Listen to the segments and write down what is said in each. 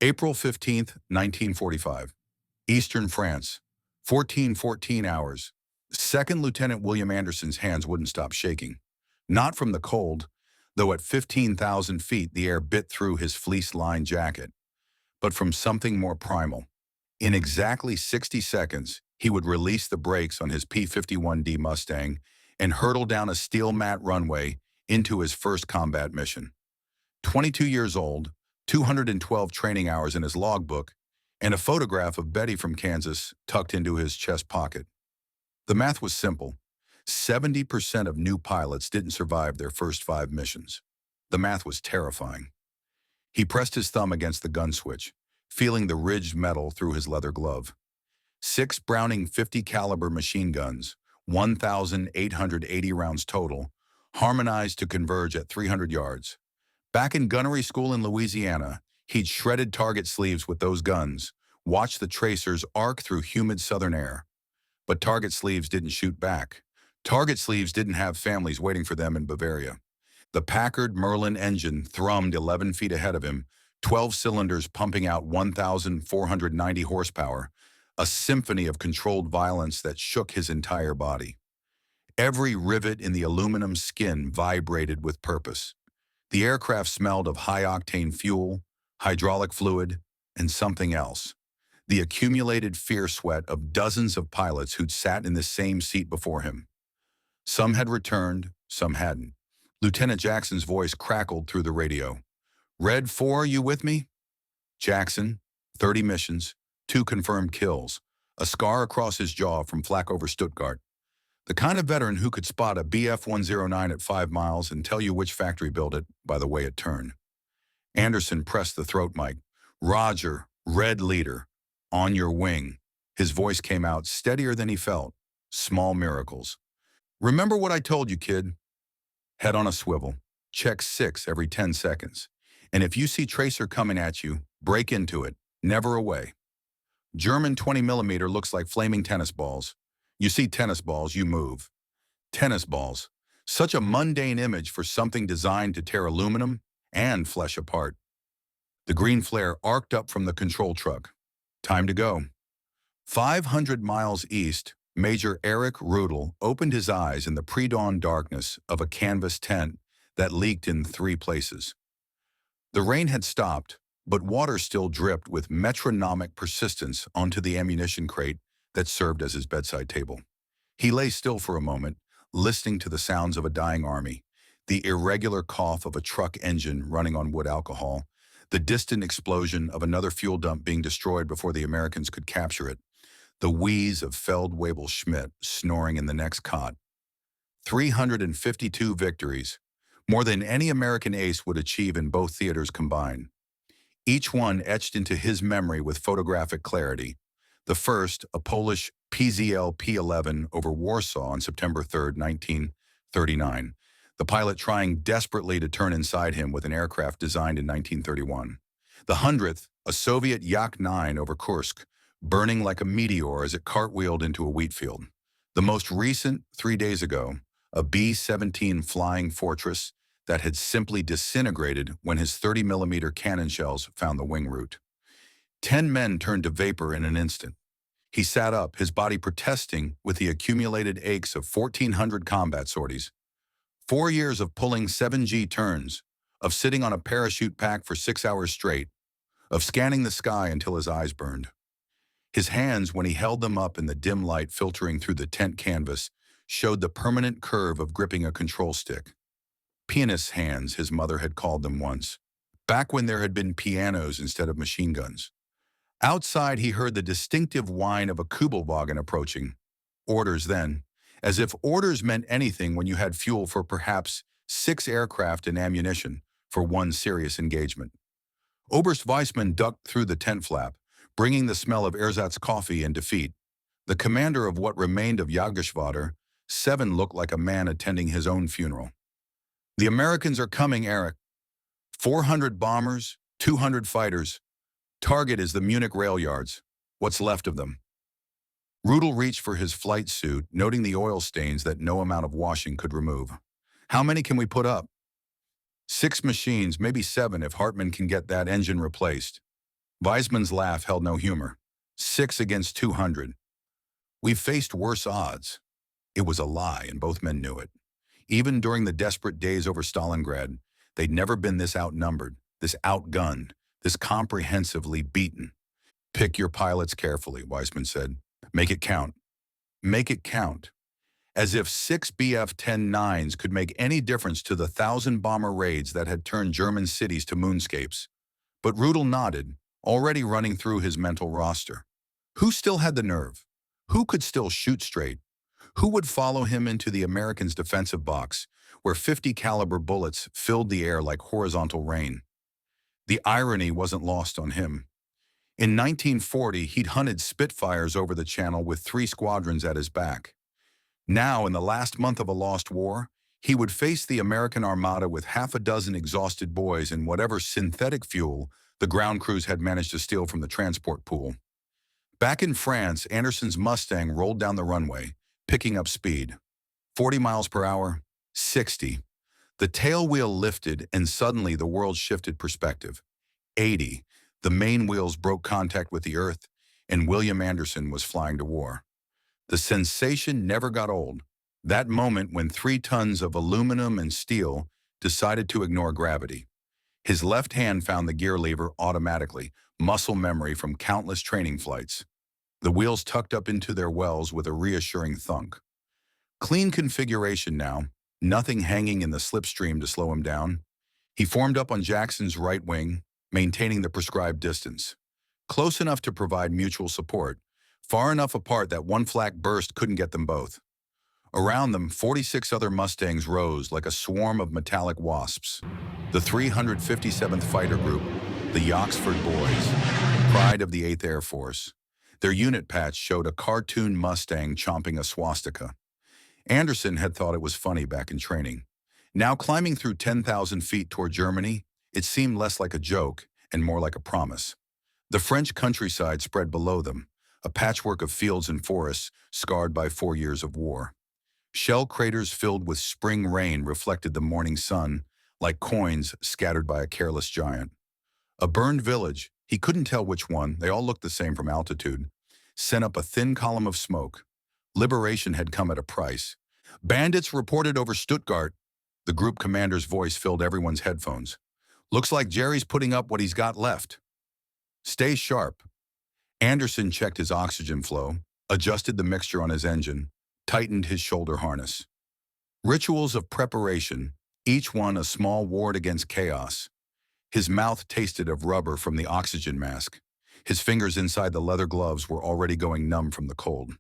April 15th, 1945. Eastern France. 14 hours. Second Lieutenant William Anderson's hands wouldn't stop shaking. Not from the cold, though at 15,000 feet the air bit through his fleece-lined jacket, but from something more primal. In exactly 60 seconds, he would release the brakes on his P-51D Mustang and hurtle down a steel mat runway into his first combat mission. 22 years old, 212 training hours in his logbook, and a photograph of Betty from Kansas tucked into his chest pocket. The math was simple. 70% of new pilots didn't survive their first 5 missions. The math was terrifying. He pressed his thumb against the gun switch, feeling the ridged metal through his leather glove. 6 Browning 50 caliber machine guns, 1,880 rounds total, harmonized to converge at 300 yards. Back in gunnery school in Louisiana, he'd shredded target sleeves with those guns, watched the tracers arc through humid southern air. But target sleeves didn't shoot back. Target sleeves didn't have families waiting for them in Bavaria. The Packard Merlin engine thrummed 11 feet ahead of him, 12 cylinders pumping out 1,490 horsepower, a symphony of controlled violence that shook his entire body. Every rivet in the aluminum skin vibrated with purpose. The aircraft smelled of high-octane fuel, hydraulic fluid, and something else. The accumulated fear sweat of dozens of pilots who'd sat in the same seat before him. Some had returned, some hadn't. Lieutenant Jackson's voice crackled through the radio. "Red 4, you with me?" Jackson, 30 missions, 2 confirmed kills, a scar across his jaw from flak over Stuttgart. The kind of veteran who could spot a BF-109 at 5 miles and tell you which factory built it by the way it turned. Anderson pressed the throat mic. "Roger, Red Leader, on your wing." His voice came out steadier than he felt. Small miracles. "Remember what I told you, kid? Head on a swivel. Check 6 every 10 seconds. And if you see tracer coming at you, break into it. Never away. German 20mm looks like flaming tennis balls. You see tennis balls, you move. Tennis balls. Such a mundane image for something designed to tear aluminum and flesh apart." The green flare arced up from the control truck. Time to go. 500 miles east, Major Eric Rudel opened his eyes in the pre-dawn darkness of a canvas tent that leaked in 3 places. The rain had stopped, but water still dripped with metronomic persistence onto the ammunition crate that served as his bedside table. He lay still for a moment, listening to the sounds of a dying army, the irregular cough of a truck engine running on wood alcohol, the distant explosion of another fuel dump being destroyed before the Americans could capture it, the wheeze of Feldwebel Schmidt snoring in the next cot. 352 victories, more than any American ace would achieve in both theaters combined. Each one etched into his memory with photographic clarity. The first, a Polish PZL P-11 over Warsaw on September 3, 1939, the pilot trying desperately to turn inside him with an aircraft designed in 1931. The 100th, a Soviet Yak-9 over Kursk, burning like a meteor as it cartwheeled into a wheat field. The most recent, 3 days ago, a B-17 Flying Fortress that had simply disintegrated when his 30mm cannon shells found the wing route. 10 men turned to vapor in an instant. He sat up, his body protesting with the accumulated aches of 1,400 combat sorties. 4 years of pulling 7G turns, of sitting on a parachute pack for 6 hours straight, of scanning the sky until his eyes burned. His hands, when he held them up in the dim light filtering through the tent canvas, showed the permanent curve of gripping a control stick. Pianist's hands, his mother had called them once, back when there had been pianos instead of machine guns. Outside, he heard the distinctive whine of a Kubelwagen approaching. Orders then, as if orders meant anything when you had fuel for perhaps 6 aircraft and ammunition for one serious engagement. Oberst Weissman ducked through the tent flap, bringing the smell of ersatz coffee and defeat. The commander of what remained of Jagdgeschwader 7 looked like a man attending his own funeral. "The Americans are coming, Eric. 400 bombers, 200 fighters. Target is the Munich rail yards, what's left of them." Rudel reached for his flight suit, noting the oil stains that no amount of washing could remove. "How many can we put up?" 6 machines, maybe 7 if Hartmann can get that engine replaced. Weisman's laugh held no humor. 6 against 200. We've faced worse odds. It was a lie, and both men knew it. Even during the desperate days over Stalingrad, they'd never been this outnumbered, this outgunned, this comprehensively beaten. Pick your pilots carefully, Weisman said. Make it count. Make it count. As if 6 Bf-10-9s could make any difference to the 1,000-bomber raids that had turned German cities to moonscapes. But Rudel nodded, already running through his mental roster. Who still had the nerve? Who could still shoot straight? Who would follow him into the Americans' defensive box, where 50-caliber bullets filled the air like horizontal rain? The irony wasn't lost on him. In 1940, he'd hunted Spitfires over the Channel with 3 squadrons at his back. Now, in the last month of a lost war, he would face the American Armada with half a dozen exhausted boys and whatever synthetic fuel the ground crews had managed to steal from the transport pool. Back in France, Anderson's Mustang rolled down the runway, picking up speed. 40 miles per hour, 60. The tail wheel lifted, and suddenly the world shifted perspective. 80. The main wheels broke contact with the earth, and William Anderson was flying to war. The sensation never got old. That moment when 3 tons of aluminum and steel decided to ignore gravity. His left hand found the gear lever automatically, muscle memory from countless training flights. The wheels tucked up into their wells with a reassuring thunk. Clean configuration now, nothing hanging in the slipstream to slow him down. He formed up on Jackson's right wing, maintaining the prescribed distance. Close enough to provide mutual support, far enough apart that one flak burst couldn't get them both. Around them, 46 other Mustangs rose like a swarm of metallic wasps. The 357th Fighter Group, the Oxford Boys, pride of the 8th Air Force. Their unit patch showed a cartoon Mustang chomping a swastika. Anderson had thought it was funny back in training. Now climbing through 10,000 feet toward Germany, it seemed less like a joke and more like a promise. The French countryside spread below them, a patchwork of fields and forests scarred by 4 years of war. Shell craters filled with spring rain reflected the morning sun, like coins scattered by a careless giant. A burned village, he couldn't tell which one, they all looked the same from altitude, sent up a thin column of smoke. Liberation had come at a price. Bandits reported over Stuttgart. The group commander's voice filled everyone's headphones. Looks like Jerry's putting up what he's got left. Stay sharp. Anderson checked his oxygen flow, adjusted the mixture on his engine, tightened his shoulder harness. Rituals of preparation, each one a small ward against chaos. His mouth tasted of rubber from the oxygen mask. His fingers inside the leather gloves were already going numb from the cold.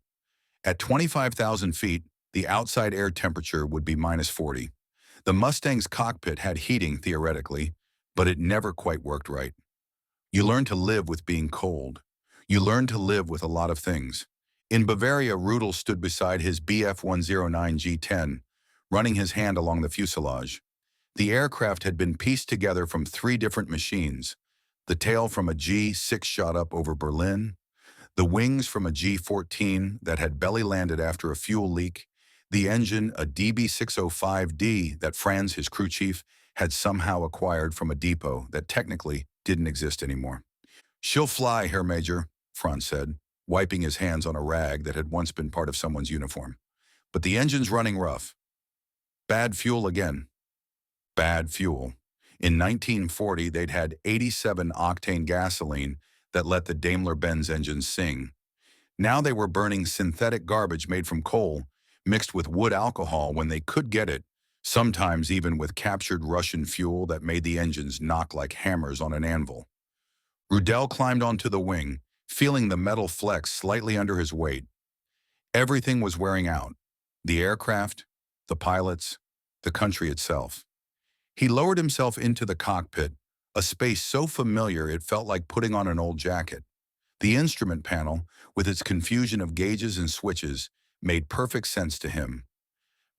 At 25,000 feet, the outside air temperature would be -40. The Mustang's cockpit had heating theoretically, but it never quite worked right. You learn to live with being cold. You learn to live with a lot of things. In Bavaria, Rudel stood beside his Bf-109 G-10, running his hand along the fuselage. The aircraft had been pieced together from 3 different machines. The tail from a G-6 shot up over Berlin, the wings from a G-14 that had belly landed after a fuel leak, the engine a DB-605D that Franz, his crew chief, had somehow acquired from a depot that technically didn't exist anymore. "She'll fly, Herr Major," Franz said, wiping his hands on a rag that had once been part of someone's uniform. "But the engine's running rough. Bad fuel again." Bad fuel. In 1940, they'd had 87-octane gasoline that let the Daimler-Benz engines sing. Now they were burning synthetic garbage made from coal, mixed with wood alcohol when they could get it, sometimes even with captured Russian fuel that made the engines knock like hammers on an anvil. Rudel climbed onto the wing, feeling the metal flex slightly under his weight. Everything was wearing out. The aircraft, the pilots, the country itself. He lowered himself into the cockpit, a space so familiar it felt like putting on an old jacket. The instrument panel, with its confusion of gauges and switches, made perfect sense to him.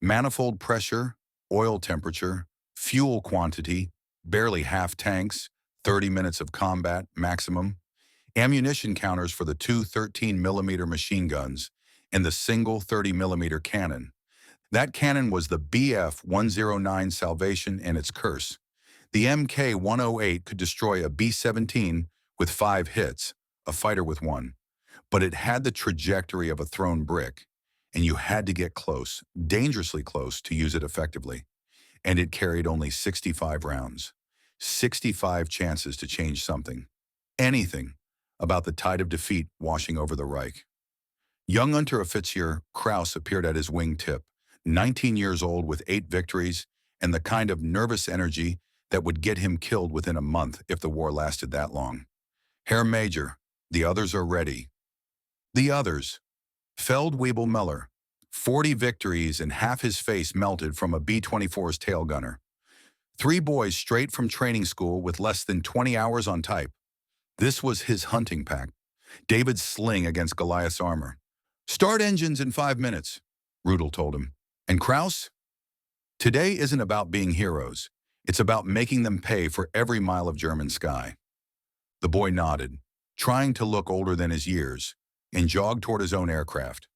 Manifold pressure, oil temperature, fuel quantity, barely half tanks, 30 minutes of combat maximum, ammunition counters for the 2 13mm machine guns, and the single 30mm cannon. That cannon was the Bf-109 Salvation and its curse. The Mk-108 could destroy a B-17 with 5 hits, a fighter with 1. But it had the trajectory of a thrown brick, and you had to get close, dangerously close, to use it effectively. And it carried only 65 rounds. 65 chances to change something. Anything about the tide of defeat washing over the Reich. Young Unteroffizier Kraus appeared at his wing tip, 19 years old with 8 victories, and the kind of nervous energy that would get him killed within a month if the war lasted that long. Herr Major, the others are ready. The others. Feldwebel Muller. 40 victories and half his face melted from a B-24's tail gunner. 3 boys straight from training school with less than 20 hours on type. This was his hunting pack. David's sling against Goliath's armor. Start engines in 5 minutes, Rudel told him. And Kraus? Today isn't about being heroes. It's about making them pay for every mile of German sky. The boy nodded, trying to look older than his years, and jogged toward his own aircraft.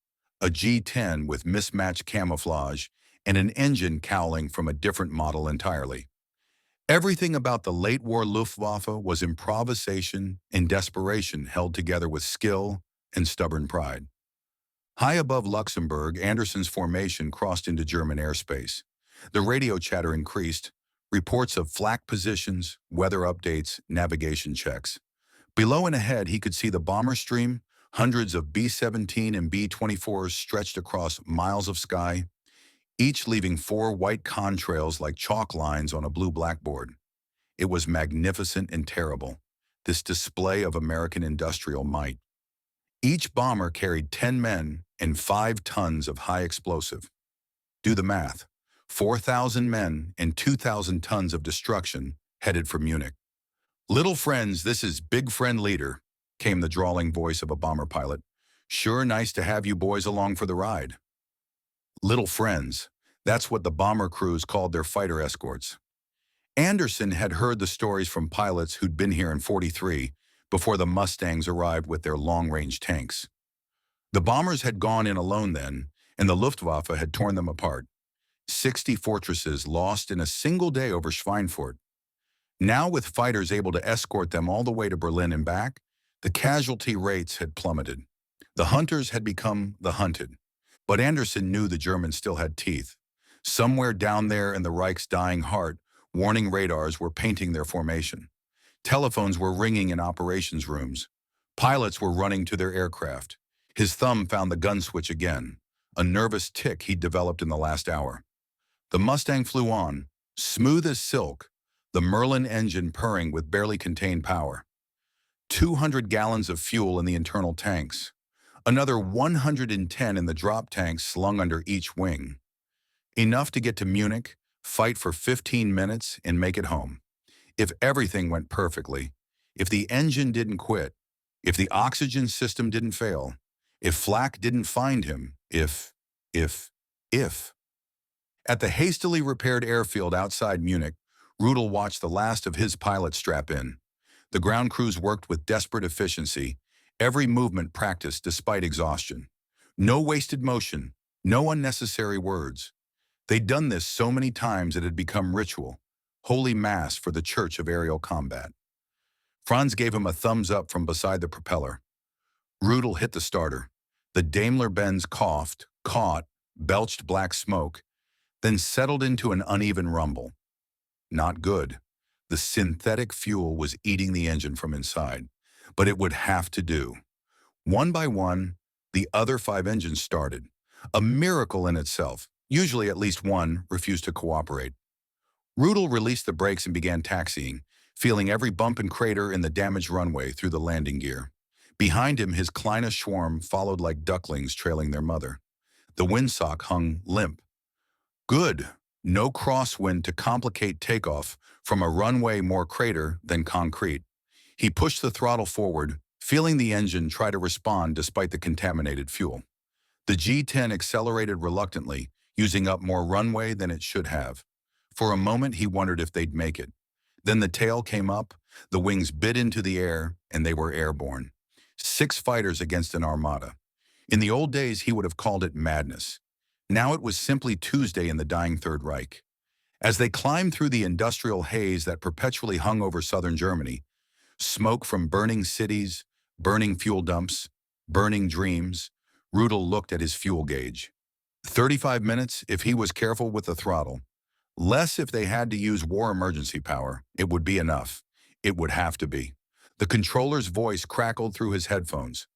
A G-10 with mismatched camouflage and an engine cowling from a different model entirely. Everything about the late-war Luftwaffe was improvisation and desperation held together with skill and stubborn pride. High above Luxembourg, Anderson's formation crossed into German airspace. The radio chatter increased, reports of flak positions, weather updates, navigation checks. Below and ahead, he could see the bomber stream, hundreds of B-17 and B-24s stretched across miles of sky, each leaving 4 white contrails like chalk lines on a blue blackboard. It was magnificent and terrible, this display of American industrial might. Each bomber carried 10 men and 5 tons of high explosive. Do the math. 4,000 men and 2,000 tons of destruction headed for Munich. Little friends, this is Big Friend Leader, came the drawling voice of a bomber pilot. Sure nice to have you boys along for the ride. Little friends, that's what the bomber crews called their fighter escorts. Anderson had heard the stories from pilots who'd been here in '43 before the Mustangs arrived with their long-range tanks. The bombers had gone in alone then, and the Luftwaffe had torn them apart. 60 fortresses lost in a single day over Schweinfurt. Now, with fighters able to escort them all the way to Berlin and back, the casualty rates had plummeted. The hunters had become the hunted. But Anderson knew the Germans still had teeth. Somewhere down there in the Reich's dying heart, warning radars were painting their formation. Telephones were ringing in operations rooms. Pilots were running to their aircraft. His thumb found the gun switch again, a nervous tick he'd developed in the last hour. The Mustang flew on, smooth as silk, the Merlin engine purring with barely contained power. 200 gallons of fuel in the internal tanks. Another 110 in the drop tanks slung under each wing. Enough to get to Munich, fight for 15 minutes, and make it home. If everything went perfectly, if the engine didn't quit, if the oxygen system didn't fail, if flak didn't find him, if. At the hastily repaired airfield outside Munich, Rudel watched the last of his pilots strap in. The ground crews worked with desperate efficiency, every movement practiced despite exhaustion. No wasted motion, no unnecessary words. They'd done this so many times it had become ritual, holy mass for the church of aerial combat. Franz gave him a thumbs up from beside the propeller. Rudel hit the starter. The Daimler-Benz coughed, caught, belched black smoke, then settled into an uneven rumble. Not good. The synthetic fuel was eating the engine from inside, but it would have to do. One by one, the other 5 engines started. A miracle in itself. Usually at least one refused to cooperate. Rudel released the brakes and began taxiing, feeling every bump and crater in the damaged runway through the landing gear. Behind him, his Kleine Schwarm followed like ducklings trailing their mother. The windsock hung limp. Good. No crosswind to complicate takeoff from a runway more crater than concrete. He pushed the throttle forward, feeling the engine try to respond despite the contaminated fuel. The G-10 accelerated reluctantly, using up more runway than it should have. For a moment, he wondered if they'd make it. Then the tail came up, the wings bit into the air, and they were airborne. 6 fighters against an armada. In the old days, he would have called it madness. Now it was simply Tuesday in the dying Third Reich. As they climbed through the industrial haze that perpetually hung over southern Germany, Smoke from burning cities, burning fuel dumps, burning dreams. Rudel looked at his fuel gauge. 35 minutes if he was careful with the throttle. Less if they had to use war emergency power. It would be enough. It would have to be. The controller's voice crackled through his headphones.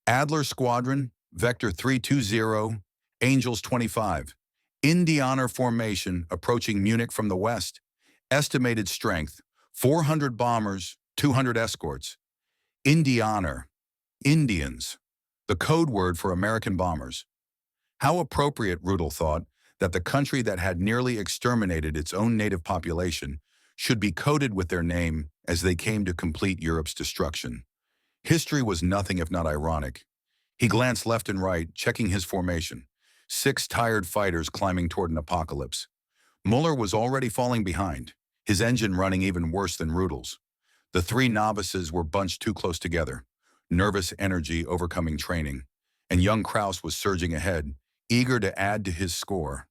Adler Squadron, Vector 320, Angels 25. Indianer formation approaching Munich from the west. Estimated strength, 400 bombers, 200 escorts. Indianer, Indians, the code word for American bombers. How appropriate, Rudel thought, that the country that had nearly exterminated its own native population should be coded with their name as they came to complete Europe's destruction. History was nothing if not ironic. He glanced left and right, checking his formation. 6 tired fighters climbing toward an apocalypse. Muller was already falling behind, his engine running even worse than Rudel's. The 3 novices were bunched too close together, nervous energy overcoming training, and young Kraus was surging ahead, eager to add to his score.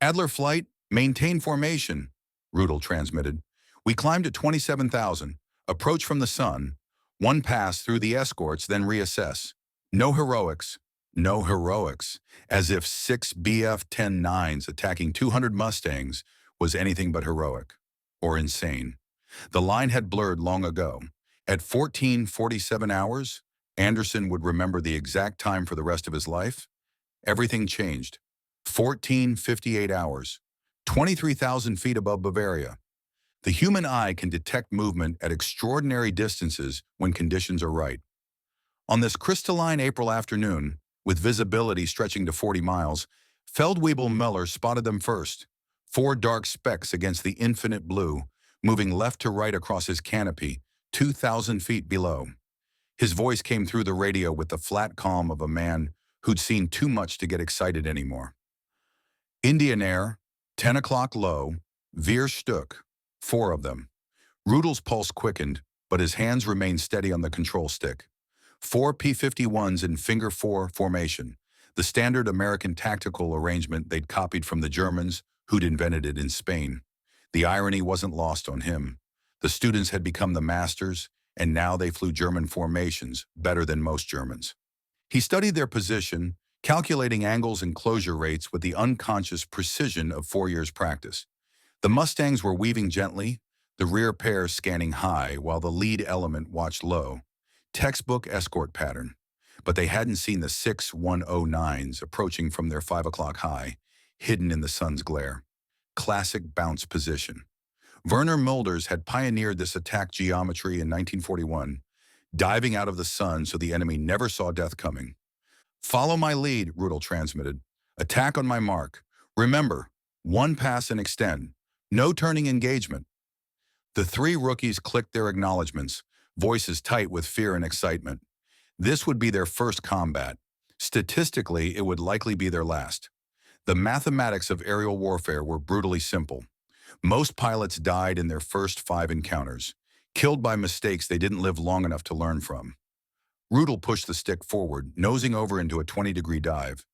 Adler Flight, maintain formation, Rudel transmitted. We climbed to 27,000, approach from the sun, 1 pass through the escorts, then reassess. No heroics, no heroics, as if 6 BF-10-9s attacking 200 Mustangs was anything but heroic, or insane. The line had blurred long ago. At 14:47 hours, Anderson would remember the exact time for the rest of his life. Everything changed. 14:58 hours, 23,000 feet above Bavaria. The human eye can detect movement at extraordinary distances when conditions are right. On this crystalline April afternoon, with visibility stretching to 40 miles, Feldwebel Müller spotted them first. 4 dark specks against the infinite blue, moving left to right across his canopy, 2,000 feet below. His voice came through the radio with the flat calm of a man who'd seen too much to get excited anymore. Indian Air, 10 o'clock low, Vier Stück, 4 of them. Rudel's pulse quickened, but his hands remained steady on the control stick. 4 P-51s in Finger 4 formation, the standard American tactical arrangement they'd copied from the Germans who'd invented it in Spain. The irony wasn't lost on him. The students had become the masters, and now they flew German formations better than most Germans. He studied their position, calculating angles and closure rates with the unconscious precision of 4 years' practice. The Mustangs were weaving gently, the rear pair scanning high while the lead element watched low. Textbook escort pattern. But they hadn't seen the 6 109s approaching from their 5 o'clock high, hidden in the sun's glare. Classic bounce position. Werner Mulders had pioneered this attack geometry in 1941, diving out of the sun so the enemy never saw death coming. Follow my lead, Rudel transmitted. Attack on my mark. Remember, 1 pass and extend. No turning engagement. The 3 rookies clicked their acknowledgments, voices tight with fear and excitement. This would be their first combat. Statistically, it would likely be their last. The mathematics of aerial warfare were brutally simple. Most pilots died in their first 5 encounters, killed by mistakes they didn't live long enough to learn from. Rudel pushed the stick forward, nosing over into a 20-degree dive.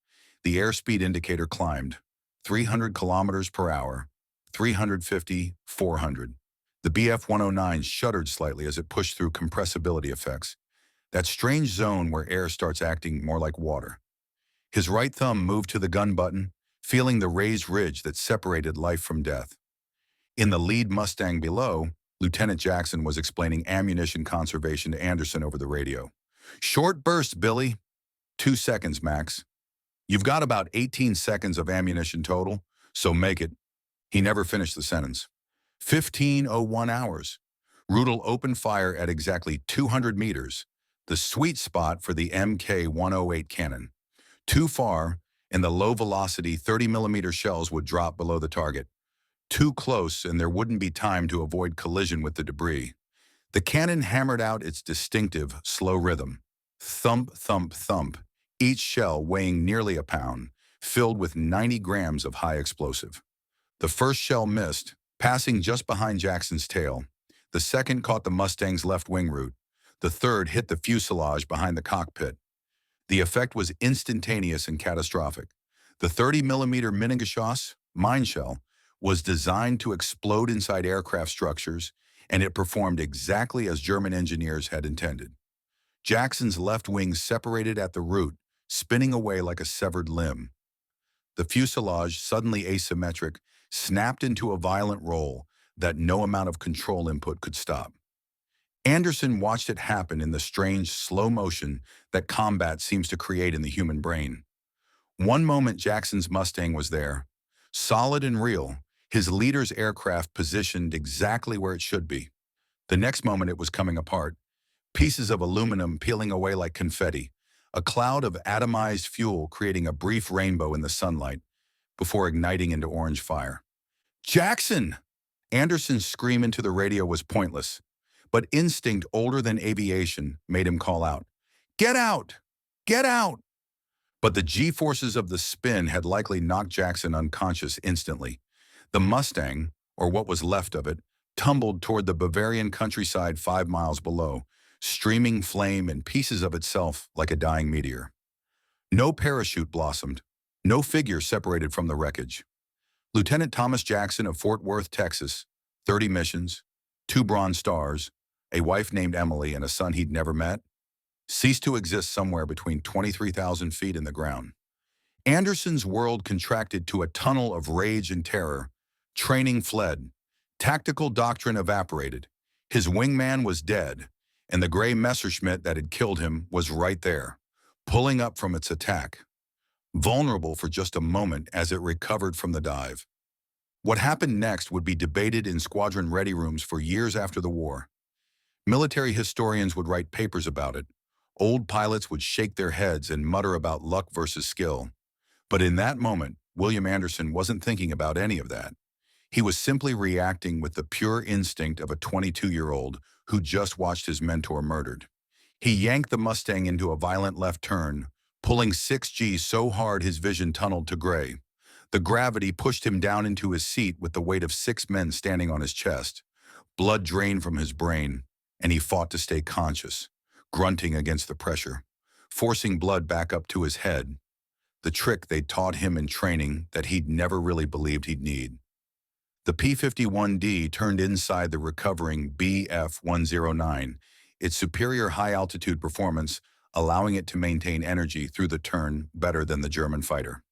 The airspeed indicator climbed. 300 kilometers per hour, 350, 400. The BF-109 shuddered slightly as it pushed through compressibility effects, that strange zone where air starts acting more like water. His right thumb moved to the gun button, feeling the raised ridge that separated life from death. In the lead Mustang below, Lieutenant Jackson was explaining ammunition conservation to Anderson over the radio. Short burst, Billy. 2 seconds, max. You've got about 18 seconds of ammunition total, so make it. He never finished the sentence. 15:01 hours. Rudel opened fire at exactly 200 meters, the sweet spot for the Mk-108 cannon. Too far, and the low-velocity 30mm shells would drop below the target. Too close, and there wouldn't be time to avoid collision with the debris. The cannon hammered out its distinctive, slow rhythm. Thump, thump, thump, each shell weighing nearly a pound, filled with 90 grams of high explosive. The first shell missed, passing just behind Jackson's tail. The second caught the Mustang's left wing root. The third hit the fuselage behind the cockpit. The effect was instantaneous and catastrophic. The 30mm Minengeschoss, mine shell, was designed to explode inside aircraft structures and it performed exactly as German engineers had intended. Jackson's left wing separated at the root, spinning away like a severed limb. The fuselage, suddenly asymmetric, snapped into a violent roll that no amount of control input could stop. Anderson watched it happen in the strange slow motion that combat seems to create in the human brain. One moment Jackson's Mustang was there, solid and real, his leader's aircraft positioned exactly where it should be. The next moment it was coming apart, pieces of aluminum peeling away like confetti, a cloud of atomized fuel creating a brief rainbow in the sunlight before igniting into orange fire. "Jackson!" Anderson's scream into the radio was pointless, but instinct older than aviation made him call out, "Get out! Get out!" But the G-forces of the spin had likely knocked Jackson unconscious instantly. The Mustang, or what was left of it, tumbled toward the Bavarian countryside 5 miles below, streaming flame and pieces of itself like a dying meteor. No parachute blossomed, no figure separated from the wreckage. Lieutenant Thomas Jackson of Fort Worth, Texas, 30 missions, 2 Bronze Stars, a wife named Emily and a son he'd never met, ceased to exist somewhere between 23,000 feet in the ground. Anderson's world contracted to a tunnel of rage and terror. Training fled. Tactical doctrine evaporated. His wingman was dead, and the gray Messerschmitt that had killed him was right there, pulling up from its attack, vulnerable for just a moment as it recovered from the dive. What happened next would be debated in squadron ready rooms for years after the war. Military historians would write papers about it. Old pilots would shake their heads and mutter about luck versus skill. But in that moment, William Anderson wasn't thinking about any of that. He was simply reacting with the pure instinct of a 22-year-old who just watched his mentor murdered. He yanked the Mustang into a violent left turn, pulling 6G so hard his vision tunneled to gray. The gravity pushed him down into his seat with the weight of 6 men standing on his chest. Blood drained from his brain, and he fought to stay conscious, grunting against the pressure, forcing blood back up to his head, the trick they'd taught him in training that he'd never really believed he'd need. The P-51D turned inside the recovering BF-109, its superior high-altitude performance allowing it to maintain energy through the turn better than the German fighter.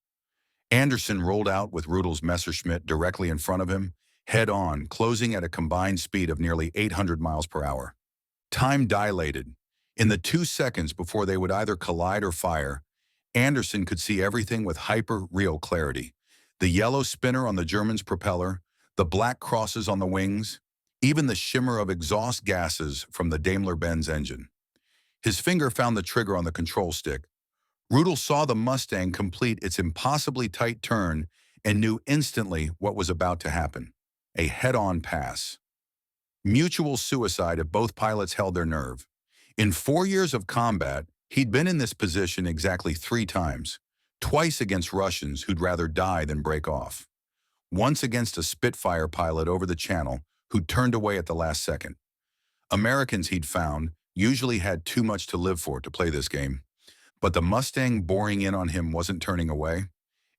Anderson rolled out with Rudel's Messerschmitt directly in front of him, head-on, closing at a combined speed of nearly 800 miles per hour. Time dilated. In the 2 seconds before they would either collide or fire, Anderson could see everything with hyper-real clarity. The yellow spinner on the German's propeller, the black crosses on the wings, even the shimmer of exhaust gases from the Daimler-Benz engine. His finger found the trigger on the control stick. Rudel saw the Mustang complete its impossibly tight turn and knew instantly what was about to happen. A head-on pass. Mutual suicide if both pilots held their nerve. In 4 years of combat, he'd been in this position exactly 3 times, twice against Russians who'd rather die than break off. Once against a Spitfire pilot over the channel who turned away at the last second. Americans, he'd found, usually had too much to live for to play this game. But the Mustang boring in on him wasn't turning away.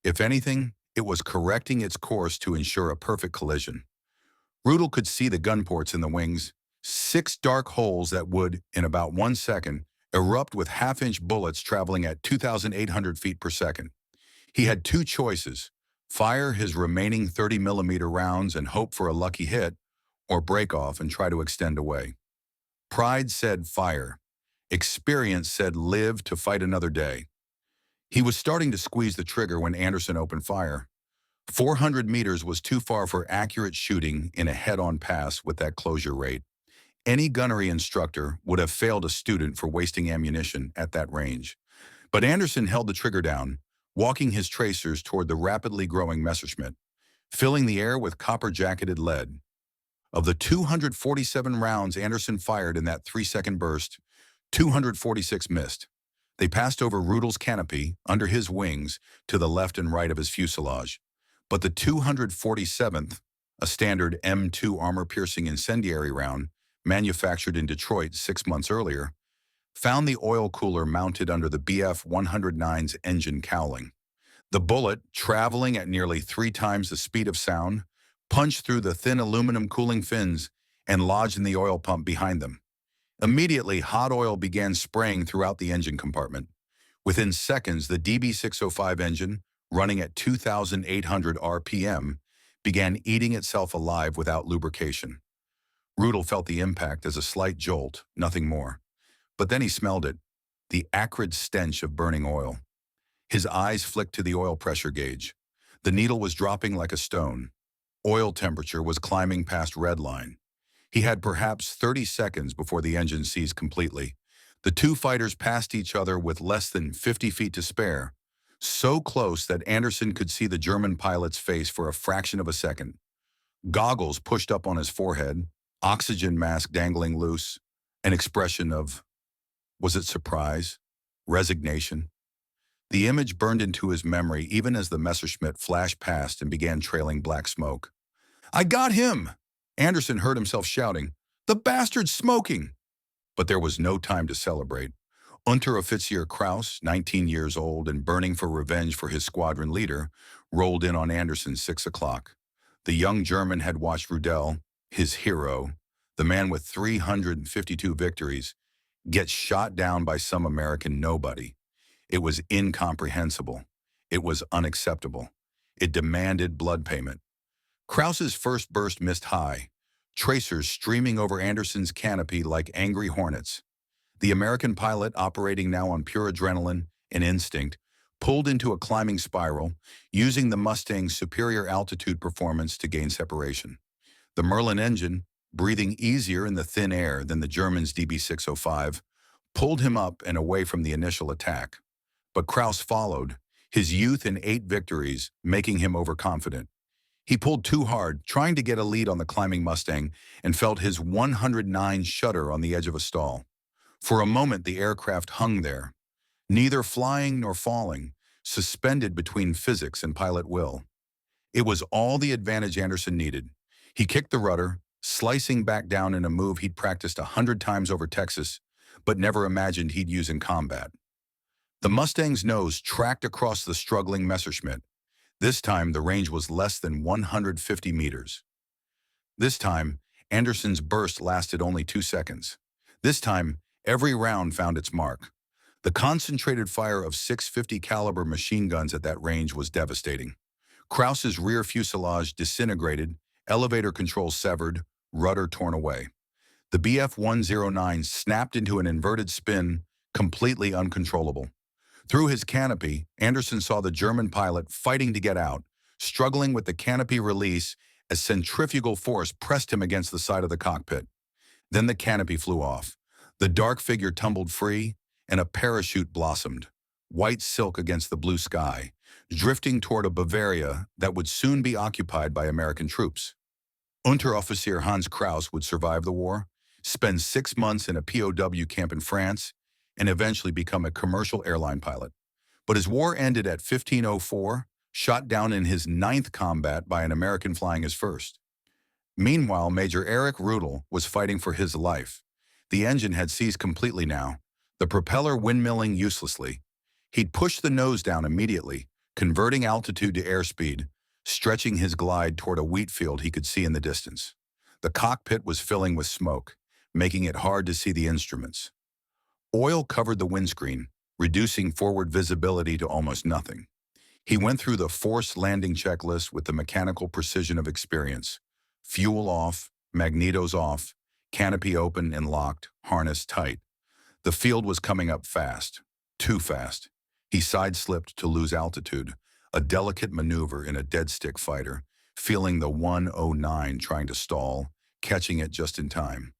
If anything, it was correcting its course to ensure a perfect collision. Rudel could see the gun ports in the wings, 6 dark holes that would, in about 1 second, erupt with half-inch bullets traveling at 2,800 feet per second. He had 2 choices: fire his remaining 30-millimeter rounds and hope for a lucky hit, or break off and try to extend away. Pride said fire. Experience said live to fight another day. He was starting to squeeze the trigger when Anderson opened fire. 400 meters was too far for accurate shooting in a head-on pass with that closure rate. Any gunnery instructor would have failed a student for wasting ammunition at that range. But Anderson held the trigger down, walking his tracers toward the rapidly growing Messerschmitt, filling the air with copper-jacketed lead. Of the 247 rounds Anderson fired in that 3-second burst, 246 missed. They passed over Rudel's canopy, under his wings, to the left and right of his fuselage. But the 247th, a standard M2 armor-piercing incendiary round, manufactured in Detroit 6 months earlier, found the oil cooler mounted under the BF-109's engine cowling. The bullet, traveling at nearly 3 times the speed of sound, punched through the thin aluminum cooling fins and lodged in the oil pump behind them. Immediately, hot oil began spraying throughout the engine compartment. Within seconds, the DB605 engine, running at 2,800 RPM, began eating itself alive without lubrication. Rudel felt the impact as a slight jolt, nothing more. But then he smelled it, the acrid stench of burning oil. His eyes flicked to the oil pressure gauge. The needle was dropping like a stone. Oil temperature was climbing past red line. He had perhaps 30 seconds before the engine seized completely. The two fighters passed each other with less than 50 feet to spare, so close that Anderson could see the German pilot's face for a fraction of a second. Goggles pushed up on his forehead, oxygen mask dangling loose, an expression of, was it surprise? Resignation? The image burned into his memory even as the Messerschmitt flashed past and began trailing black smoke. "I got him!" Anderson heard himself shouting. "The bastard's smoking!" But there was no time to celebrate. Unteroffizier Kraus, 19 years old and burning for revenge for his squadron leader, rolled in on Anderson 6 o'clock. The young German had watched Rudel, his hero, the man with 352 victories, get shot down by some American nobody. It was incomprehensible. It was unacceptable. It demanded blood payment. Kraus's first burst missed high, tracers streaming over Anderson's canopy like angry hornets. The American pilot, operating now on pure adrenaline and instinct, pulled into a climbing spiral, using the Mustang's superior altitude performance to gain separation. The Merlin engine, breathing easier in the thin air than the German's DB605, pulled him up and away from the initial attack. But Kraus followed, his youth and 8 victories making him overconfident. He pulled too hard, trying to get a lead on the climbing Mustang, and felt his 109 shudder on the edge of a stall. For a moment, the aircraft hung there, neither flying nor falling, suspended between physics and pilot will. It was all the advantage Anderson needed. He kicked the rudder, slicing back down in a move he'd practiced 100 times over Texas, but never imagined he'd use in combat. The Mustang's nose tracked across the struggling Messerschmitt. This time, the range was less than 150 meters. This time, Anderson's burst lasted only 2 seconds. This time, every round found its mark. The concentrated fire of 650 caliber machine guns at that range was devastating. Kraus's rear fuselage disintegrated, elevator controls severed, rudder torn away. The Bf-109 snapped into an inverted spin, completely uncontrollable. Through his canopy, Anderson saw the German pilot fighting to get out, struggling with the canopy release as centrifugal force pressed him against the side of the cockpit. Then the canopy flew off. The dark figure tumbled free, and a parachute blossomed, white silk against the blue sky, drifting toward a Bavaria that would soon be occupied by American troops. Unteroffizier Hans Kraus would survive the war, spend 6 months in a POW camp in France, and eventually become a commercial airline pilot. But his war ended at 1504, shot down in his 9th combat by an American flying his first. Meanwhile, Major Erich Rudel was fighting for his life. The engine had seized completely now, the propeller windmilling uselessly. He'd pushed the nose down immediately, converting altitude to airspeed, stretching his glide toward a wheat field he could see in the distance. The cockpit was filling with smoke, making it hard to see the instruments. Oil covered the windscreen, reducing forward visibility to almost nothing. He went through the forced landing checklist with the mechanical precision of experience. Fuel off, magnetos off, canopy open and locked, harness tight. The field was coming up fast, too fast. He side-slipped to lose altitude, a delicate maneuver in a dead-stick fighter, feeling the 109 trying to stall, catching it just in time.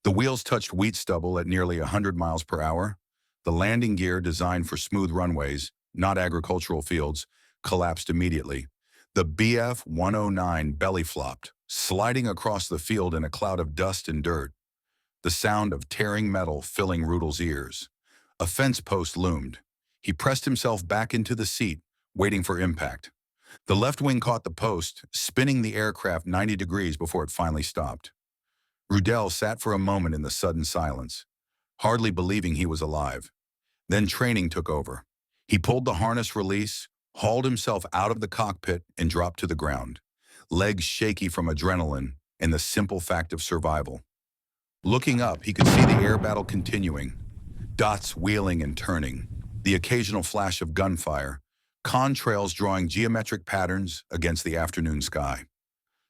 The wheels touched wheat stubble at nearly 100 miles per hour. The landing gear, designed for smooth runways, not agricultural fields, collapsed immediately. The Bf-109 belly flopped, sliding across the field in a cloud of dust and dirt. The sound of tearing metal filling Rudel's ears. A fence post loomed. He pressed himself back into the seat, waiting for impact. The left wing caught the post, spinning the aircraft 90 degrees before it finally stopped. Rudel sat for a moment in the sudden silence, hardly believing he was alive. Then training took over. He pulled the harness release, hauled himself out of the cockpit, and dropped to the ground. Legs shaky from adrenaline, and the simple fact of survival. Looking up, he could see the air battle continuing, dots wheeling and turning, the occasional flash of gunfire, contrails drawing geometric patterns against the afternoon sky.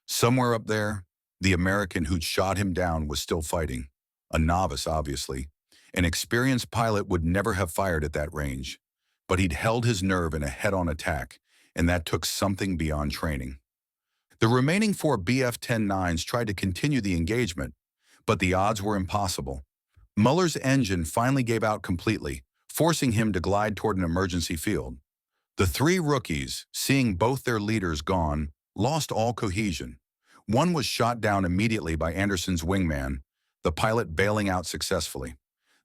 Somewhere up there, the American who'd shot him down was still fighting. A novice, obviously. An experienced pilot would never have fired at that range. But he'd held his nerve in a head-on attack, and that took something beyond training. The remaining 4 BF-10-9s tried to continue the engagement, but the odds were impossible. Muller's engine finally gave out completely, forcing him to glide toward an emergency field. The 3 rookies, seeing both their leaders gone, lost all cohesion. One was shot down immediately by Anderson's wingman, the pilot bailing out successfully.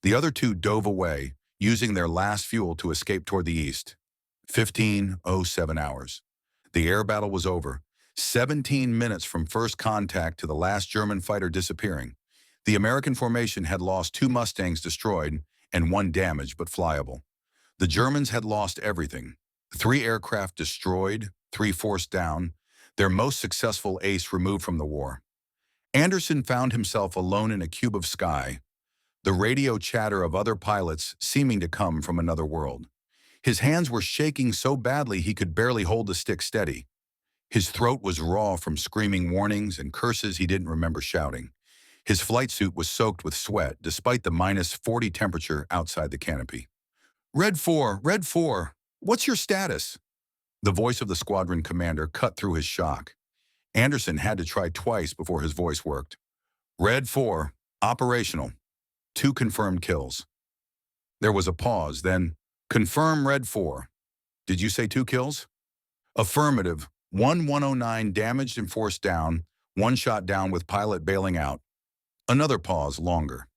The other 2 dove away, using their last fuel to escape toward the east. 15:07 hours. The air battle was over. 17 minutes from first contact to the last German fighter disappearing. The American formation had lost 2 Mustangs destroyed and 1 damaged but flyable. The Germans had lost everything. 3 aircraft destroyed, 3 forced down, their most successful ace removed from the war. Anderson found himself alone in a cube of sky, the radio chatter of other pilots seeming to come from another world. His hands were shaking so badly he could barely hold the stick steady. His throat was raw from screaming warnings and curses he didn't remember shouting. His flight suit was soaked with sweat despite the -40 temperature outside the canopy. Red 4, what's your status?" The voice of the squadron commander cut through his shock. Anderson had to try twice before his voice worked. Red 4, operational. 2 confirmed kills. There was a pause, then, confirm Red 4. Did you say 2 kills? Affirmative. 109 damaged and forced down, 1 shot down with pilot bailing out. Another pause, longer.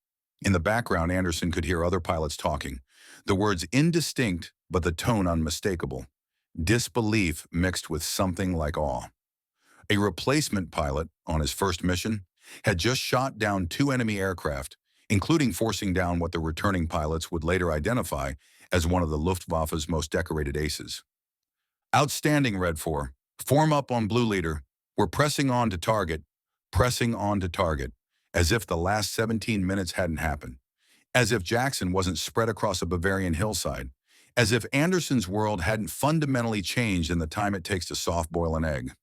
In the background, Anderson could hear other pilots talking. The words indistinct, but the tone unmistakable. Disbelief mixed with something like awe. A replacement pilot, on his first mission, had just shot down 2 enemy aircraft, including forcing down what the returning pilots would later identify as one of the Luftwaffe's most decorated aces. Outstanding, Red 4. Form up on Blue Leader. We're pressing on to target, as if the last 17 minutes hadn't happened. As if Jackson wasn't spread across a Bavarian hillside. As if Anderson's world hadn't fundamentally changed in the time it takes to soft-boil an egg.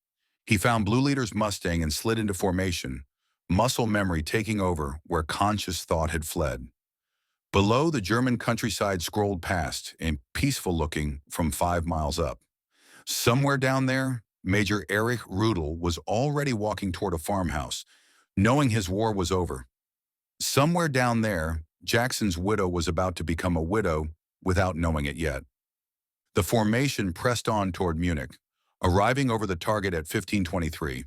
He found Blue Leader's Mustang and slid into formation, muscle memory taking over where conscious thought had fled. Below, the German countryside scrolled past, and peaceful-looking from 5 miles up. Somewhere down there, Major Erich Rudel was already walking toward a farmhouse, knowing his war was over. Somewhere down there, Jackson's widow was about to become a widow without knowing it yet. The formation pressed on toward Munich, arriving over the target at 15:23.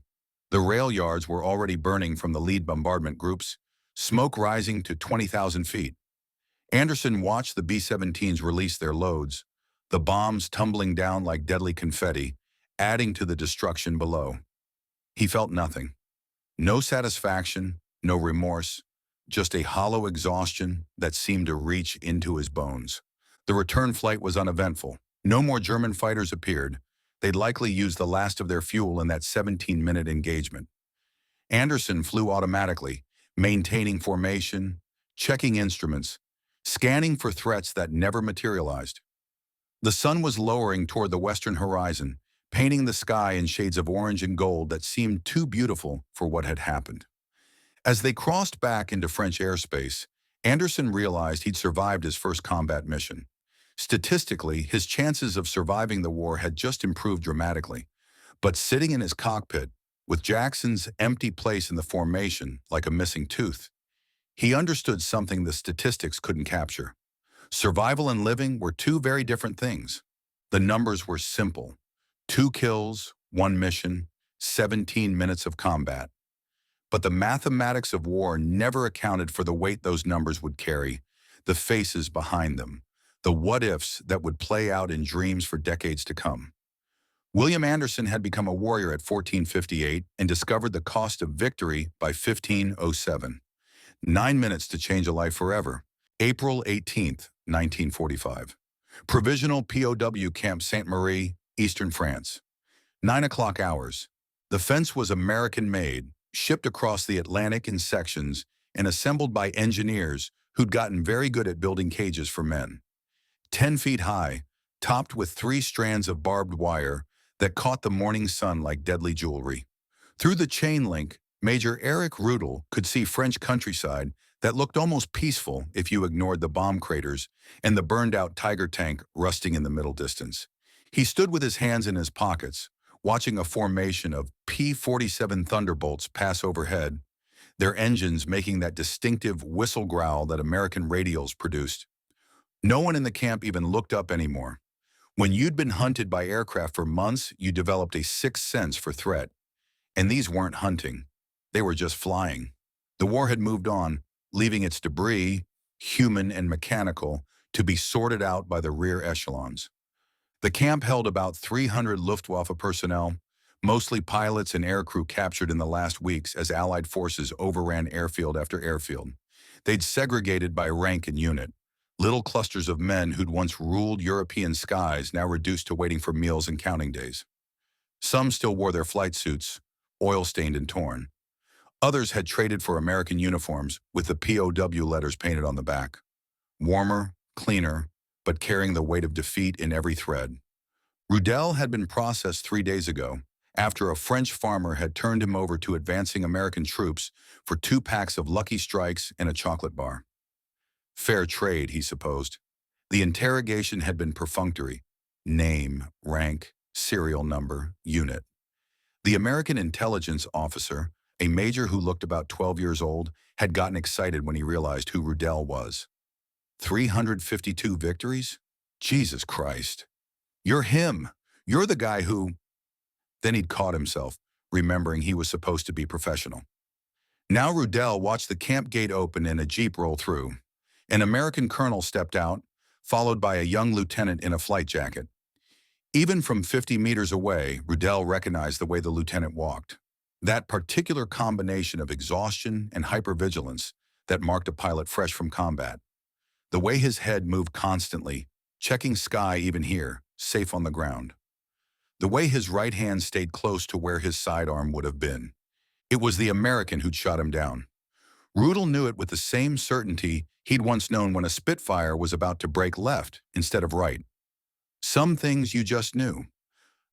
The rail yards were already burning from the lead bombardment groups, smoke rising to 20,000 feet. Anderson watched the B-17s release their loads, the bombs tumbling down like deadly confetti, adding to the destruction below. He felt nothing. No satisfaction, no remorse, just a hollow exhaustion that seemed to reach into his bones. The return flight was uneventful. No more German fighters appeared. They'd likely used the last of their fuel in that 17-minute engagement. Anderson flew automatically, maintaining formation, checking instruments, scanning for threats that never materialized. The sun was lowering toward the western horizon, painting the sky in shades of orange and gold that seemed too beautiful for what had happened. As they crossed back into French airspace, Anderson realized he'd survived his first combat mission. Statistically, his chances of surviving the war had just improved dramatically. But sitting in his cockpit, with Jackson's empty place in the formation like a missing tooth, he understood something the statistics couldn't capture. Survival and living were 2 very different things. The numbers were simple. 2 kills, 1 mission, 17 minutes of combat. But the mathematics of war never accounted for the weight those numbers would carry, the faces behind them, the what-ifs that would play out in dreams for decades to come. William Anderson had become a warrior at 1458 and discovered the cost of victory by 1507. 9 minutes to change a life forever. April 18th, 1945. Provisional POW Camp Sainte-Marie, Eastern France. 9 o'clock hours. The fence was American-made, shipped across the Atlantic in sections and assembled by engineers who'd gotten very good at building cages for men. 10 feet high, topped with 3 strands of barbed wire that caught the morning sun like deadly jewelry. Through the chain link, Major Eric Rudel could see French countryside that looked almost peaceful if you ignored the bomb craters and the burned-out Tiger tank rusting in the middle distance. He stood with his hands in his pockets, watching a formation of P-47 Thunderbolts pass overhead, their engines making that distinctive whistle growl that American radios produced. No one in the camp even looked up anymore. When you'd been hunted by aircraft for months, you developed a sixth sense for threat. And these weren't hunting. They were just flying. The war had moved on, leaving its debris, human and mechanical, to be sorted out by the rear echelons. The camp held about 300 Luftwaffe personnel, mostly pilots and aircrew captured in the last weeks as Allied forces overran airfield after airfield. They'd segregated by rank and unit. Little clusters of men who'd once ruled European skies now reduced to waiting for meals and counting days. Some still wore their flight suits, oil-stained and torn. Others had traded for American uniforms with the POW letters painted on the back. Warmer, cleaner, but carrying the weight of defeat in every thread. Rudel had been processed 3 days ago, after a French farmer had turned him over to advancing American troops for 2 packs of Lucky Strikes and a chocolate bar. Fair trade, he supposed. The interrogation had been perfunctory. Name, rank, serial number, unit. The American intelligence officer, a major who looked about 12 years old, had gotten excited when he realized who Rudel was. 352 victories? Jesus Christ. You're him. You're the guy who... Then he'd caught himself, remembering he was supposed to be professional. Now Rudel watched the camp gate open and a jeep roll through. An American colonel stepped out, followed by a young lieutenant in a flight jacket. Even from 50 meters away, Rudel recognized the way the lieutenant walked. That particular combination of exhaustion and hypervigilance that marked a pilot fresh from combat. The way his head moved constantly, checking sky even here, safe on the ground. The way his right hand stayed close to where his sidearm would have been. It was the American who'd shot him down. Rudel knew it with the same certainty he'd once known when a Spitfire was about to break left instead of right. Some things you just knew.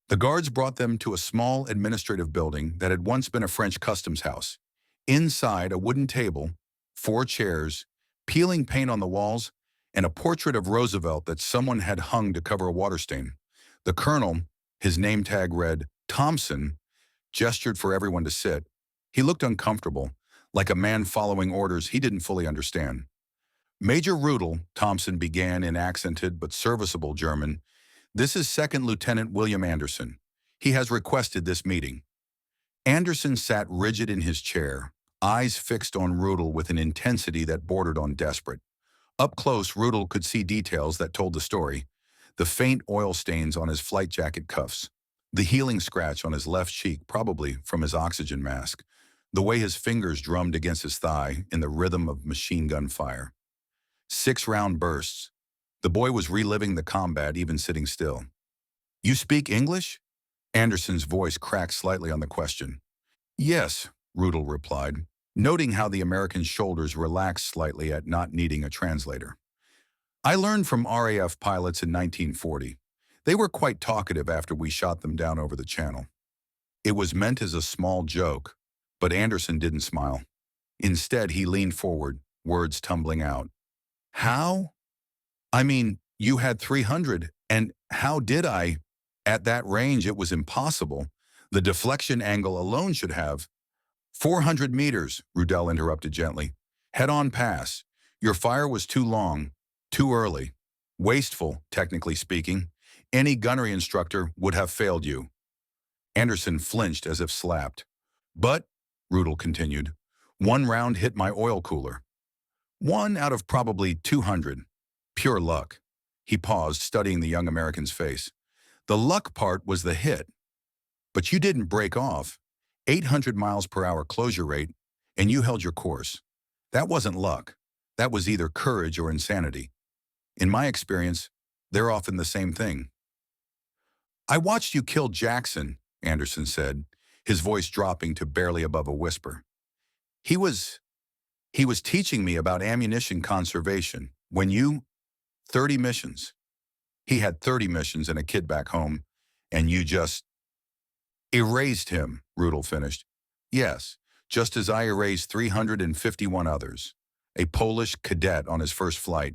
The guards brought them to a small administrative building that had once been a French customs house. Inside, a wooden table, 4 chairs, peeling paint on the walls, and a portrait of Roosevelt that someone had hung to cover a water stain. The colonel, his name tag read Thompson, gestured for everyone to sit. He looked uncomfortable, like a man following orders he didn't fully understand. Major Rudel, Thompson began in accented but serviceable German, "This is Second Lieutenant William Anderson. He has requested this meeting." Anderson sat rigid in his chair, eyes fixed on Rudel with an intensity that bordered on desperate. Up close, Rudel could see details that told the story. The faint oil stains on his flight jacket cuffs, the healing scratch on his left cheek, probably from his oxygen mask, the way his fingers drummed against his thigh in the rhythm of machine gun fire. 6-round bursts. The boy was reliving the combat even sitting still. "You speak English?" Anderson's voice cracked slightly on the question. "Yes," Rudel replied, noting how the American's shoulders relaxed slightly at not needing a translator. "I learned from RAF pilots in 1940. They were quite talkative after we shot them down over the channel." It was meant as a small joke, but Anderson didn't smile. Instead, he leaned forward, words tumbling out. "How? I mean, you had 300, and how did I? At that range, it was impossible. The deflection angle alone should have..." 400 meters, Rudel interrupted gently. "Head-on pass. Your fire was too long, too early. Wasteful, technically speaking. Any gunnery instructor would have failed you." Anderson flinched as if slapped. "But," Rudel continued, "one round hit my oil cooler. 1 out of probably 200. Pure luck." He paused, studying the young American's face. "The luck part was the hit. But you didn't break off. 800 miles per hour closure rate, and you held your course. That wasn't luck. That was either courage or insanity. In my experience, they're often the same thing." "I watched you kill Jackson," Anderson said. his voice dropping to barely above a whisper. He was, he was teaching me about ammunition conservation. 30 missions. He had 30 missions and a kid back home, and you just erased him, Rudel finished. Yes, just as I erased 351 others. A Polish cadet on his first flight.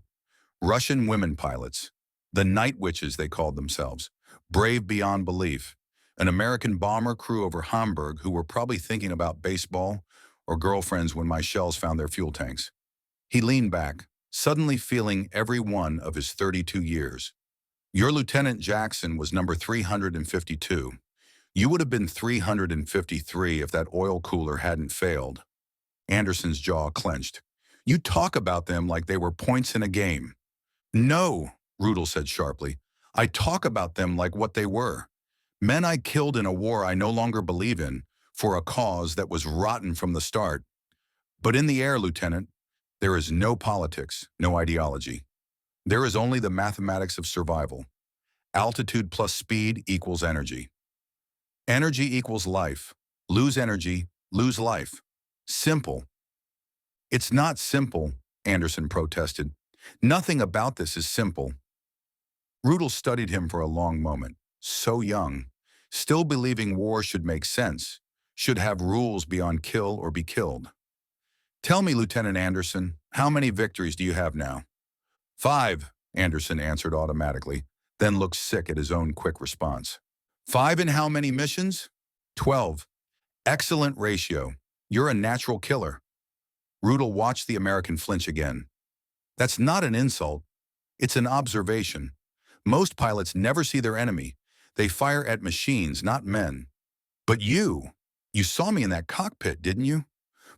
Russian women pilots. The night witches, they called themselves. Brave beyond belief. An American bomber crew over Hamburg who were probably thinking about baseball or girlfriends when my shells found their fuel tanks. He leaned back, suddenly feeling every one of his 32 years. Your Lieutenant Jackson was number 352. You would have been 353 if that oil cooler hadn't failed. Anderson's jaw clenched. You talk about them like they were points in a game. No, Rudel said sharply. I talk about them like what they were. Men I killed in a war I no longer believe in, for a cause that was rotten from the start. But in the air, Lieutenant, there is no politics, no ideology. There is only the mathematics of survival. Altitude plus speed equals energy. Energy equals life. Lose energy, lose life. Simple. It's not simple, Anderson protested. Nothing about this is simple. Rudel studied him for a long moment. So young, still believing war should make sense, should have rules beyond kill or be killed. Tell me, Lieutenant Anderson, how many victories do you have now? 5, Anderson answered automatically, then looked sick at his own quick response. 5 in how many missions? 12. Excellent ratio. You're a natural killer. Rudel watched the American flinch again. That's not an insult. It's an observation. Most pilots never see their enemy. They fire at machines, not men. But you saw me in that cockpit, didn't you?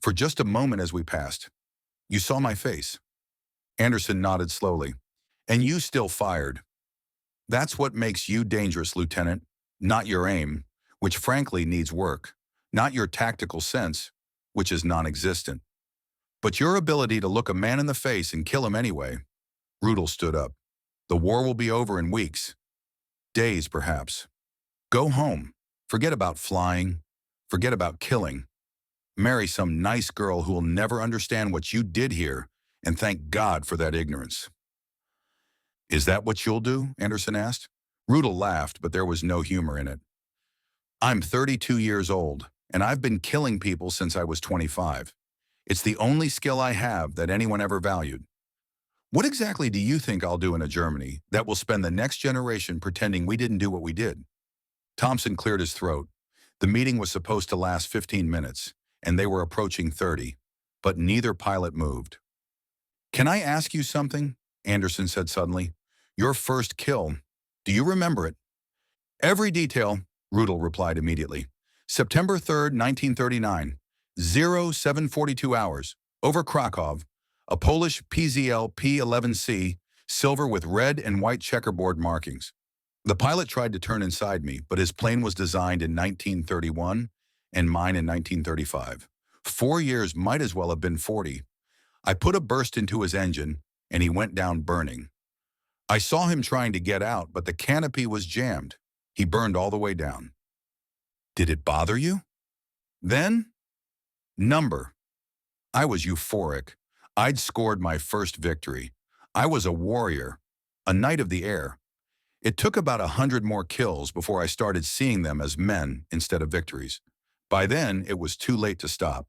For just a moment as we passed. You saw my face. Anderson nodded slowly. And you still fired. That's what makes you dangerous, Lieutenant. Not your aim, which frankly needs work. Not your tactical sense, which is non-existent. But your ability to look a man in the face and kill him anyway. Rudel stood up. The war will be over in weeks. Days, perhaps. Go home. Forget about flying. Forget about killing. Marry some nice girl who will never understand what you did here, and thank God for that ignorance. Is that what you'll do? Anderson asked. Rudel laughed, but there was no humor in it. I'm 32 years old, and I've been killing people since I was 25. It's the only skill I have that anyone ever valued. What exactly do you think I'll do in a Germany that will spend the next generation pretending we didn't do what we did? Thompson cleared his throat. The meeting was supposed to last 15 minutes, and they were approaching 30, but neither pilot moved. Can I ask you something? Anderson said suddenly. Your first kill. Do you remember it? Every detail, Rudel replied immediately. September 3rd, 1939, 0742 hours, over Krakow, a Polish PZL P-11C, silver with red and white checkerboard markings. The pilot tried to turn inside me, but his plane was designed in 1931 and mine in 1935. 4 years might as well have been 40. I put a burst into his engine, and he went down burning. I saw him trying to get out, but the canopy was jammed. He burned all the way down. Did it bother you? Then? Number. I was euphoric. I'd scored my first victory. I was a warrior, a knight of the air. It took about 100 more kills before I started seeing them as men instead of victories. By then, it was too late to stop.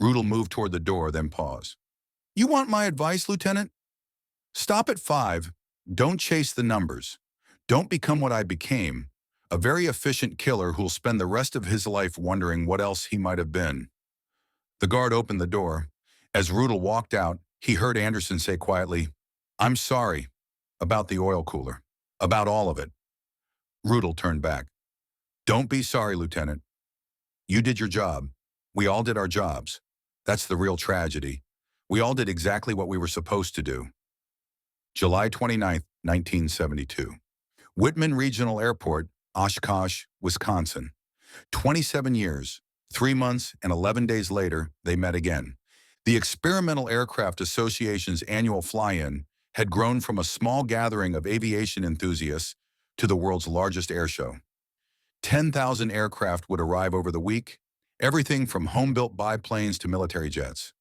Rudel moved toward the door, then paused. You want my advice, Lieutenant? Stop at 5. Don't chase the numbers. Don't become what I became, a very efficient killer who'll spend the rest of his life wondering what else he might have been. The guard opened the door. As Rudel walked out, he heard Anderson say quietly, I'm sorry about the oil cooler, about all of it. Rudel turned back. Don't be sorry, Lieutenant. You did your job. We all did our jobs. That's the real tragedy. We all did exactly what we were supposed to do. July 29, 1972. Whitman Regional Airport, Oshkosh, Wisconsin. 27 years, 3 months, and 11 days later, they met again. The Experimental Aircraft Association's annual fly-in had grown from a small gathering of aviation enthusiasts to the world's largest air show. 10,000 aircraft would arrive over the week, everything from home-built biplanes to military jets.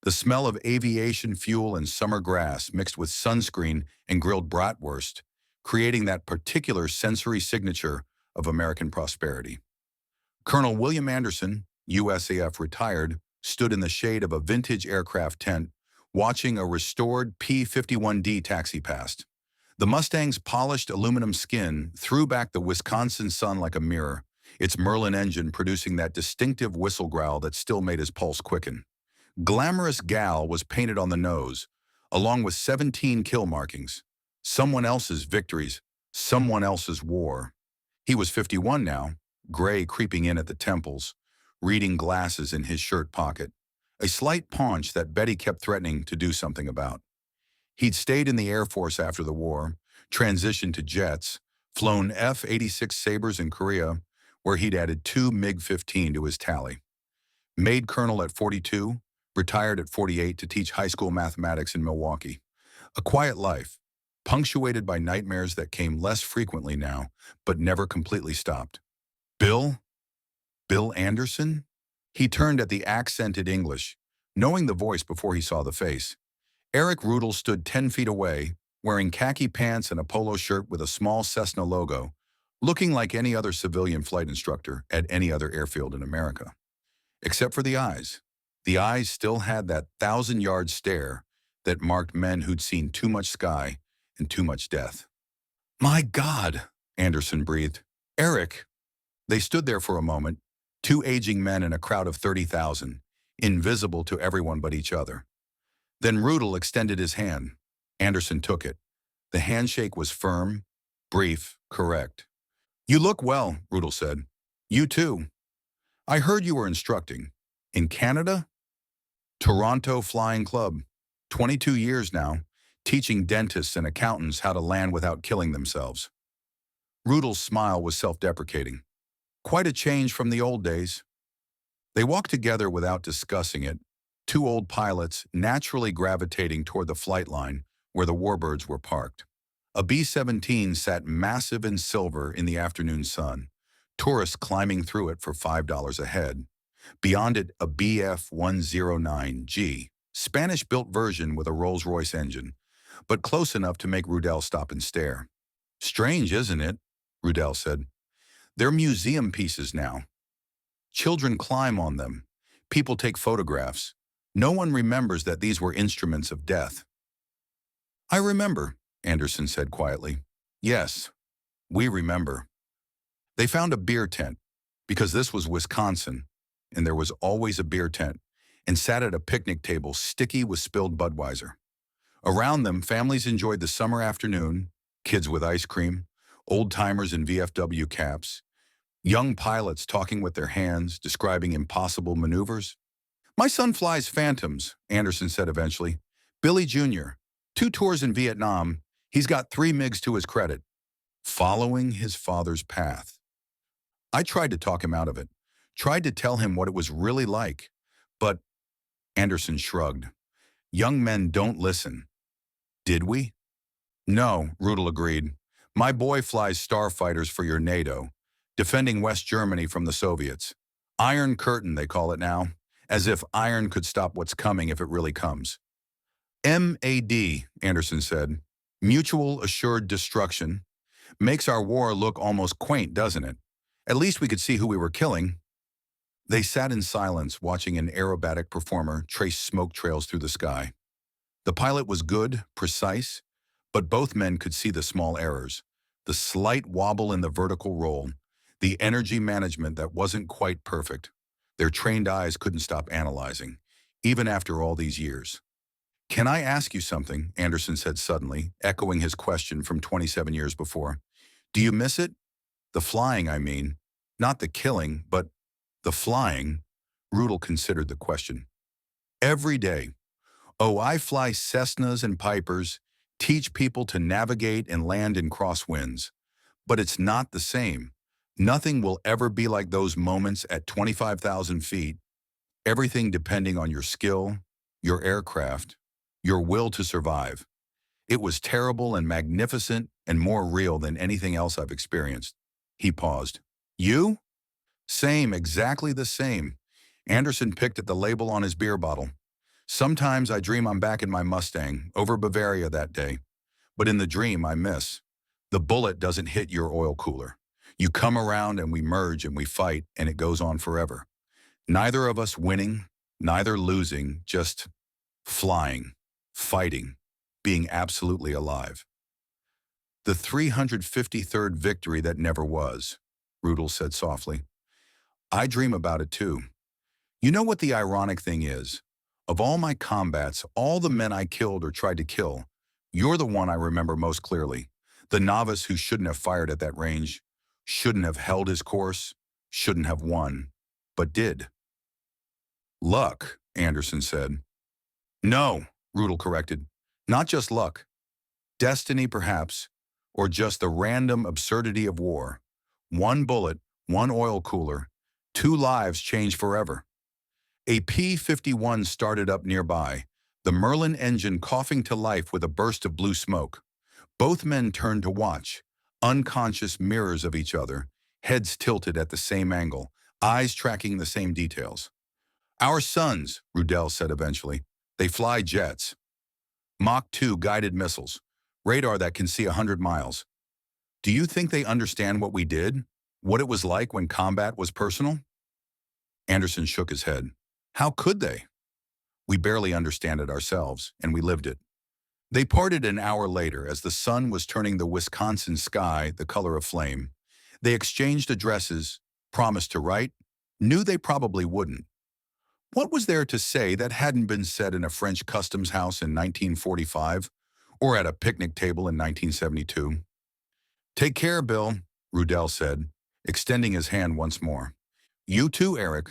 The smell of aviation fuel and summer grass mixed with sunscreen and grilled bratwurst, creating that particular sensory signature of American prosperity. Colonel William Anderson, USAF retired, stood in the shade of a vintage aircraft tent, watching a restored P-51D taxi past. The Mustang's polished aluminum skin threw back the Wisconsin sun like a mirror, its Merlin engine producing that distinctive whistle growl that still made his pulse quicken. Glamorous Gal was painted on the nose, along with 17 kill markings. Someone else's victories, someone else's war. He was 51 now, gray creeping in at the temples, reading glasses in his shirt pocket, a slight paunch that Betty kept threatening to do something about. He'd stayed in the Air Force after the war, transitioned to jets, flown F-86 Sabres in Korea, where he'd added 2 MiG-15 to his tally. Made colonel at 42, retired at 48 to teach high school mathematics in Milwaukee. A quiet life, punctuated by nightmares that came less frequently now, but never completely stopped. Bill? Bill Anderson? He turned at the accented English, knowing the voice before he saw the face. Eric Rudel stood 10 feet away, wearing khaki pants and a polo shirt with a small Cessna logo, looking like any other civilian flight instructor at any other airfield in America. Except for the eyes. The eyes still had that 1,000-yard stare that marked men who'd seen too much sky and too much death. "My God," Anderson breathed. "Eric." They stood there for a moment, 2 aging men in a crowd of 30,000, invisible to everyone but each other. Then Rudel extended his hand. Anderson took it. The handshake was firm, brief, correct. "You look well," Rudel said. "You too. I heard you were instructing. In Canada?" "Toronto Flying Club. 22 years now, teaching dentists and accountants how to land without killing themselves." Rudel's smile was self-deprecating. "Quite a change from the old days." They walked together without discussing it, 2 old pilots naturally gravitating toward the flight line where the warbirds were parked. A B-17 sat massive in silver in the afternoon sun, tourists climbing through it for $5 a head. Beyond it, a BF-109G, Spanish-built version with a Rolls-Royce engine, but close enough to make Rudel stop and stare. "Strange, isn't it?" Rudel said. "They're museum pieces now. Children climb on them. People take photographs. No one remembers that these were instruments of death." "I remember," Anderson said quietly. "Yes, we remember." They found a beer tent, because this was Wisconsin, and there was always a beer tent, and sat at a picnic table sticky with spilled Budweiser. Around them, families enjoyed the summer afternoon, kids with ice cream, old-timers in VFW caps, young pilots talking with their hands, describing impossible maneuvers. "My son flies Phantoms," Anderson said eventually. "Billy Jr., 2 tours in Vietnam. He's got 3 MiGs to his credit." Following his father's path. I tried to talk him out of it, tried to tell him what it was really like, but Anderson shrugged. "Young men don't listen." "Did we?" "No," Rudel agreed. "My boy flies starfighters for your NATO, defending West Germany from the Soviets. Iron Curtain, they call it now, as if iron could stop what's coming if it really comes." "MAD," Anderson said. "Mutual Assured Destruction. Makes our war look almost quaint, doesn't it? At least we could see who we were killing." They sat in silence, watching an aerobatic performer trace smoke trails through the sky. The pilot was good, precise, but both men could see the small errors, the slight wobble in the vertical roll, the energy management that wasn't quite perfect. Their trained eyes couldn't stop analyzing, even after all these years. "Can I ask you something?" Anderson said suddenly, echoing his question from 27 years before. "Do you miss it? The flying, I mean. Not the killing, but the flying." Rudel considered the question. "Every day. Oh, I fly Cessnas and Pipers, teach people to navigate and land in crosswinds. But it's not the same. Nothing will ever be like those moments at 25,000 feet. Everything depending on your skill, your aircraft, your will to survive. It was terrible and magnificent and more real than anything else I've experienced." He paused. You? Same, exactly the same. Anderson picked at the label on his beer bottle. Sometimes I dream I'm back in my Mustang, over Bavaria that day. But in the dream, I miss. The bullet doesn't hit your oil cooler. You come around and we merge and we fight, and it goes on forever. Neither of us winning, neither losing, just flying, fighting, being absolutely alive. The 353rd victory that never was, Rudel said softly. I dream about it too. You know what the ironic thing is? Of all my combats, all the men I killed or tried to kill, you're the one I remember most clearly. The novice who shouldn't have fired at that range, shouldn't have held his course, shouldn't have won, but did. Luck, Anderson said. No, Rudel corrected. Not just luck. Destiny, perhaps, or just the random absurdity of war. One bullet, one oil cooler, two lives changed forever. A P-51 started up nearby, the Merlin engine coughing to life with a burst of blue smoke. Both men turned to watch, unconscious mirrors of each other, heads tilted at the same angle, eyes tracking the same details. Our sons, Rudel said eventually. They fly jets. Mach 2 guided missiles. Radar that can see 100 miles. Do you think they understand what we did? What it was like when combat was personal? Anderson shook his head. How could they? We barely understand it ourselves, and we lived it. They parted an hour later as the sun was turning the Wisconsin sky the color of flame. They exchanged addresses, promised to write, knew they probably wouldn't. What was there to say that hadn't been said in a French customs house in 1945 or at a picnic table in 1972? Take care, Bill, Rudel said, extending his hand once more. You too, Eric.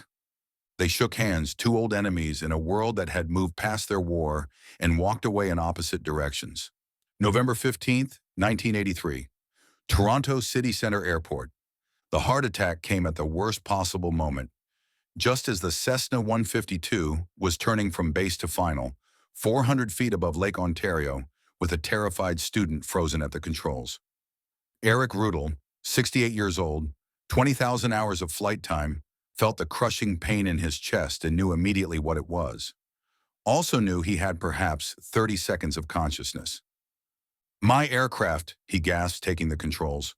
They shook hands, two old enemies in a world that had moved past their war and walked away in opposite directions. November 15th, 1983. Toronto City Centre Airport. The heart attack came at the worst possible moment. Just as the Cessna 152 was turning from base to final, 400 feet above Lake Ontario, with a terrified student frozen at the controls. Eric Rudel, 68 years old, 20,000 hours of flight time, felt the crushing pain in his chest and knew immediately what it was. Also knew he had perhaps 30 seconds of consciousness. My aircraft, he gasped, taking the controls.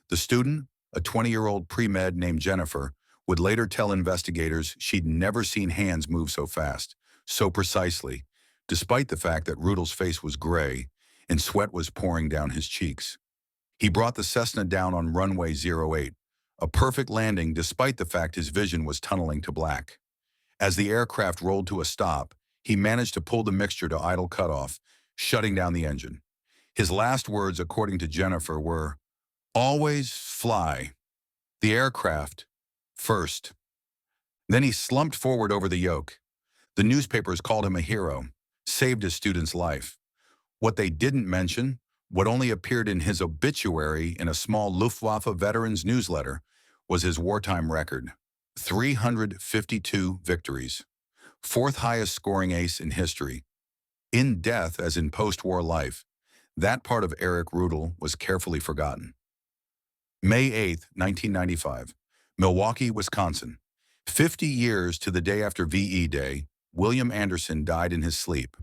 The student, a 20-year-old pre-med named Jennifer, would later tell investigators she'd never seen hands move so fast, so precisely, despite the fact that Rudel's face was gray and sweat was pouring down his cheeks. He brought the Cessna down on runway 08, a perfect landing despite the fact his vision was tunneling to black. As the aircraft rolled to a stop, he managed to pull the mixture to idle cutoff, shutting down the engine. His last words, according to Jennifer, were, "Always fly. The aircraft first." Then he slumped forward over the yoke. The newspapers called him a hero, saved his student's life. What they didn't mention, what only appeared in his obituary in a small Luftwaffe veterans newsletter, was his wartime record. 352 victories. Fourth highest scoring ace in history. In death as in post-war life, that part of Eric Rudel was carefully forgotten. May 8, 1995. Milwaukee, Wisconsin. 50 years to the day after VE Day, William Anderson died in his sleep.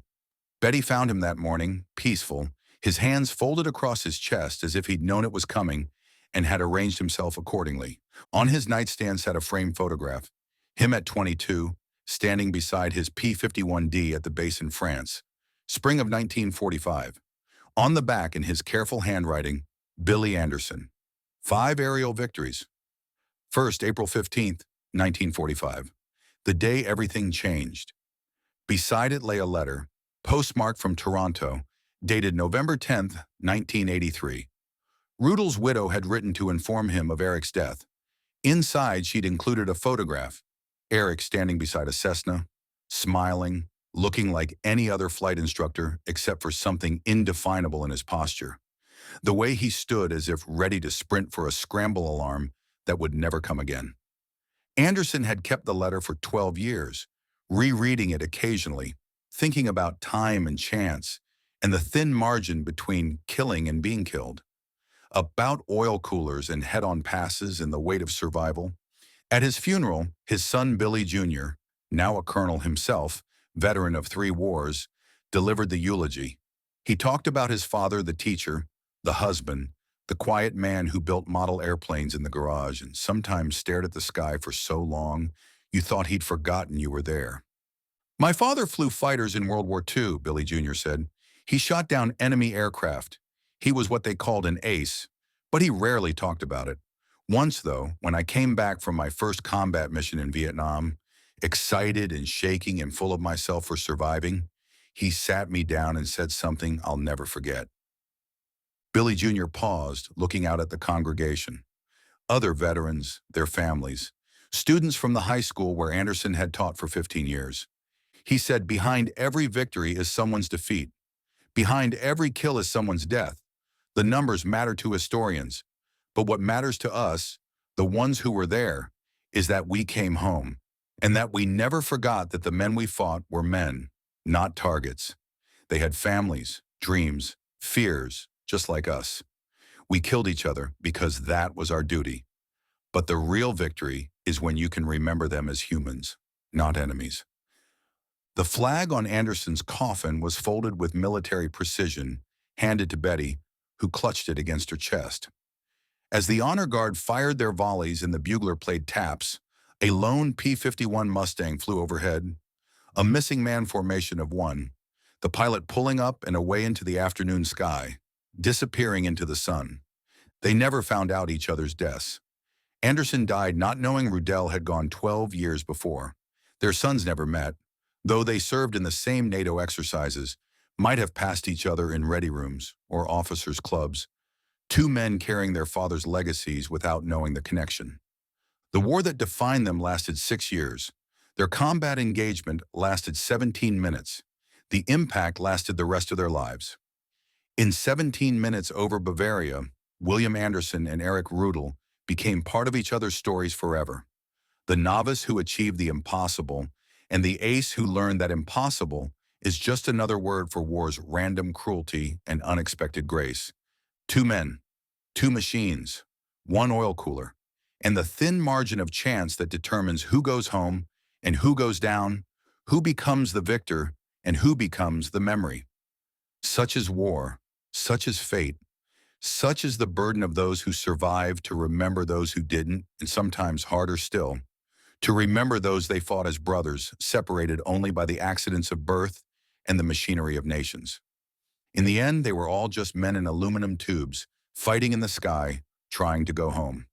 Betty found him that morning, peaceful, his hands folded across his chest as if he'd known it was coming and had arranged himself accordingly. On his nightstand sat a framed photograph, him at 22, standing beside his P-51D at the base in France, spring of 1945. On the back, in his careful handwriting, Billy Anderson. 5 aerial victories. First, April 15th, 1945. The day everything changed. Beside it lay a letter, postmarked from Toronto, dated November 10th, 1983. Rudel's widow had written to inform him of Eric's death. Inside, she'd included a photograph, Eric standing beside a Cessna, smiling, looking like any other flight instructor except for something indefinable in his posture. The way he stood as if ready to sprint for a scramble alarm that would never come again. Anderson had kept the letter for 12 years, rereading it occasionally, thinking about time and chance, and the thin margin between killing and being killed. about oil coolers and head-on passes and the weight of survival. At his funeral, his son Billy Jr., now a colonel himself, veteran of 3 wars, delivered the eulogy. He talked about his father, the teacher, the husband, the quiet man who built model airplanes in the garage and sometimes stared at the sky for so long you thought he'd forgotten you were there. My father flew fighters in World War II, Billy Jr. said. He shot down enemy aircraft. He was what they called an ace, but he rarely talked about it. Once, though, when I came back from my first combat mission in Vietnam, excited and shaking and full of myself for surviving, he sat me down and said something I'll never forget. Billy Jr. paused, looking out at the congregation. Other veterans, their families, students from the high school where Anderson had taught for 15 years. He said, behind every victory is someone's defeat. Behind every kill is someone's death. The numbers matter to historians, but what matters to us, the ones who were there, is that we came home, and that we never forgot that the men we fought were men, not targets. They had families, dreams, fears, just like us. We killed each other because that was our duty. But the real victory is when you can remember them as humans, not enemies. The flag on Anderson's coffin was folded with military precision, handed to Betty, who clutched it against her chest. As the honor guard fired their volleys and the bugler played taps, a lone P-51 Mustang flew overhead, a missing man formation of 1, the pilot pulling up and away into the afternoon sky, disappearing into the sun. They never found out each other's deaths. Anderson died not knowing Rudell had gone 12 years before. Their sons never met, though they served in the same NATO exercises, might have passed each other in ready rooms or officers' clubs, 2 men carrying their father's legacies without knowing the connection. The war that defined them lasted 6 years. Their combat engagement lasted 17 minutes. The impact lasted the rest of their lives. In 17 minutes over Bavaria, William Anderson and Eric Rudel became part of each other's stories forever. The novice who achieved the impossible, and the ace who learned that impossible is just another word for war's random cruelty and unexpected grace. 2 men, 2 machines, 1 oil cooler, and the thin margin of chance that determines who goes home and who goes down, who becomes the victor and who becomes the memory. Such is war, such is fate, such is the burden of those who survived to remember those who didn't, and sometimes harder still, to remember those they fought as brothers, separated only by the accidents of birth and the machinery of nations. In the end, they were all just men in aluminum tubes, fighting in the sky, trying to go home.